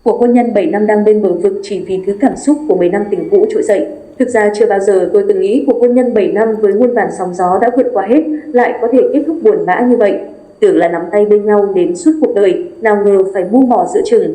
Cuộc hôn nhân 7 năm đang bên bờ vực chỉ vì thứ cảm xúc của 10 năm tình cũ trỗi dậy. Thực ra chưa bao giờ tôi từng nghĩ cuộc hôn nhân 7 năm với muôn vàn sóng gió đã vượt qua hết lại có thể kết thúc buồn bã như vậy. Tưởng là nắm tay bên nhau đến suốt cuộc đời, nào ngờ phải buông bỏ giữa chừng.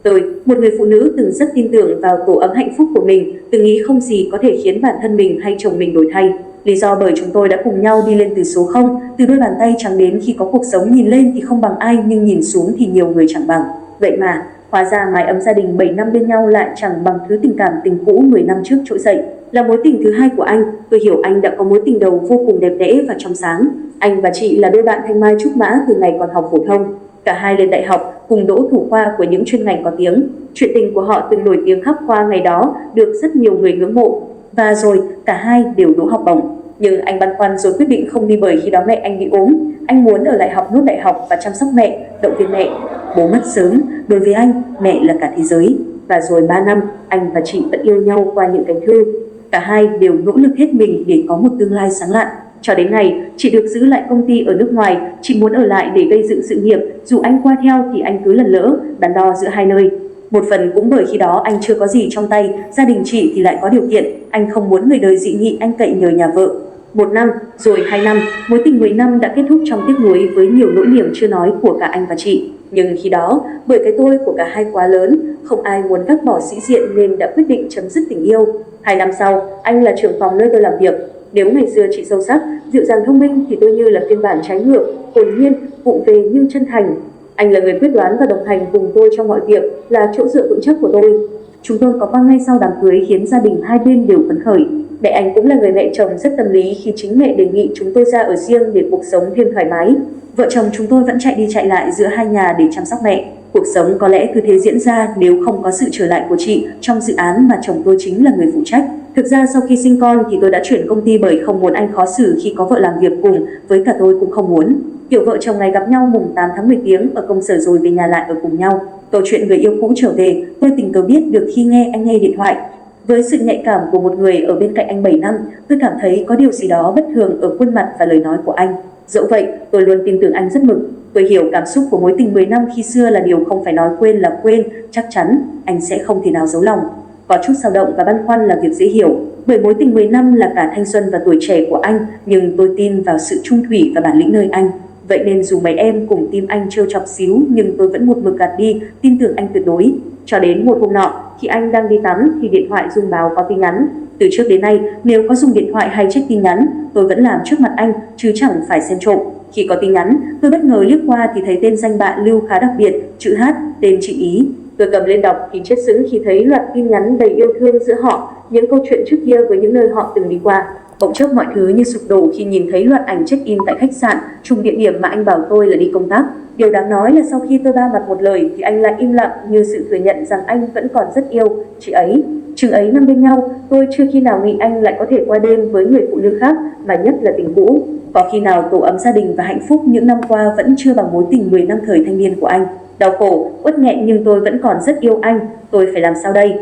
Tôi, một người phụ nữ từng rất tin tưởng vào tổ ấm hạnh phúc của mình, từng nghĩ không gì có thể khiến bản thân mình hay chồng mình đổi thay. Lý do bởi chúng tôi đã cùng nhau đi lên từ số 0, từ đôi bàn tay trắng đến khi có cuộc sống nhìn lên thì không bằng ai nhưng nhìn xuống thì nhiều người chẳng bằng. Vậy mà, hóa ra mái ấm gia đình 7 năm bên nhau lại chẳng bằng thứ tình cảm tình cũ 10 năm trước trỗi dậy. Là mối tình thứ hai của anh, tôi hiểu anh đã có mối tình đầu vô cùng đẹp đẽ và trong sáng. Anh và chị là đôi bạn thanh mai trúc mã từ ngày còn học phổ thông. Cả hai lên đại học cùng đỗ thủ khoa của những chuyên ngành có tiếng. Chuyện tình của họ từng nổi tiếng khắp khoa ngày đó, được rất nhiều người ngưỡng mộ. Và rồi cả hai đều đỗ học bổng. Nhưng anh băn khoăn rồi quyết định không đi bởi khi đó mẹ anh bị ốm. Anh muốn ở lại học nốt đại học và chăm sóc mẹ, động viên mẹ. Bố mất sớm, đối với anh, mẹ là cả thế giới. Và rồi 3 năm, anh và chị vẫn yêu nhau qua những cánh thư. Cả hai đều nỗ lực hết mình để có một tương lai sáng lạn. Cho đến ngày, chị được giữ lại công ty ở nước ngoài, chị muốn ở lại để gây dựng sự nghiệp, dù anh qua theo thì anh cứ lần lỡ, đắn đo giữa hai nơi. Một phần cũng bởi khi đó anh chưa có gì trong tay, gia đình chị thì lại có điều kiện, anh không muốn người đời dị nghị anh cậy nhờ nhà vợ. 1 năm, rồi 2 năm, mối tình 10 năm đã kết thúc trong tiếc nuối với nhiều nỗi niềm chưa nói của cả anh và chị. Nhưng khi đó, bởi cái tôi của cả hai quá lớn, không ai muốn gác bỏ sĩ diện nên đã quyết định chấm dứt tình yêu. 2 năm sau, anh là trưởng phòng nơi tôi làm việc. Nếu ngày xưa chị sâu sắc, dịu dàng thông minh thì tôi như là phiên bản trái ngược, hồn nhiên, vụng về nhưng chân thành. Anh là người quyết đoán và đồng hành cùng tôi trong mọi việc, là chỗ dựa vững chắc của tôi. Chúng tôi có con ngay sau đám cưới khiến gia đình hai bên đều phấn khởi. Mẹ anh cũng là người mẹ chồng rất tâm lý khi chính mẹ đề nghị chúng tôi ra ở riêng để cuộc sống thêm thoải mái. Vợ chồng chúng tôi vẫn chạy đi chạy lại giữa hai nhà để chăm sóc mẹ. Cuộc sống có lẽ cứ thế diễn ra nếu không có sự trở lại của chị trong dự án mà chồng tôi chính là người phụ trách. Thực ra sau khi sinh con thì tôi đã chuyển công ty bởi không muốn anh khó xử khi có vợ làm việc cùng, với cả tôi cũng không muốn. Kiểu vợ chồng ngày gặp nhau mùng 8 tháng 10 tiếng ở công sở rồi về nhà lại ở cùng nhau. Câu chuyện người yêu cũ trở về, tôi tình cờ biết được khi nghe anh nghe điện thoại. Với sự nhạy cảm của một người ở bên cạnh anh 7 năm, tôi cảm thấy có điều gì đó bất thường ở khuôn mặt và lời nói của anh. Dẫu vậy, tôi luôn tin tưởng anh rất mực. Tôi hiểu cảm xúc của mối tình 10 năm khi xưa là điều không phải nói quên là quên, chắc chắn anh sẽ không thể nào giấu lòng. Có chút dao động và băn khoăn là việc dễ hiểu, bởi mối tình 10 năm là cả thanh xuân và tuổi trẻ của anh, nhưng tôi tin vào sự trung thủy và bản lĩnh nơi anh. Vậy nên dù mấy em cùng tim anh trêu chọc xíu nhưng tôi vẫn một mực gạt đi, tin tưởng anh tuyệt đối. Cho đến một hôm nọ, khi anh đang đi tắm thì điện thoại rung báo có tin nhắn. Từ trước đến nay, nếu có dùng điện thoại hay check tin nhắn, tôi vẫn làm trước mặt anh, chứ chẳng phải xem trộm. Khi có tin nhắn, tôi bất ngờ liếc qua thì thấy tên danh bạ Lưu khá đặc biệt, chữ H, tên chị Ý. Tôi cầm lên đọc thì chết sững khi thấy loạt tin nhắn đầy yêu thương giữa họ, những câu chuyện trước kia với những nơi họ từng đi qua. Bỗng chốc mọi thứ như sụp đổ khi nhìn thấy loạt ảnh check-in tại khách sạn, trùng địa điểm mà anh bảo tôi là đi công tác. Điều đáng nói là sau khi tôi ba mặt một lời thì anh lại im lặng như sự thừa nhận rằng anh vẫn còn rất yêu chị ấy. Chừng ấy năm bên nhau, tôi chưa khi nào nghĩ anh lại có thể qua đêm với người phụ nữ khác, mà nhất là tình cũ. Có khi nào tổ ấm gia đình và hạnh phúc những năm qua vẫn chưa bằng mối tình 10 năm thời thanh niên của anh. Đau khổ, uất nghẹn nhưng tôi vẫn còn rất yêu anh. Tôi phải làm sao đây?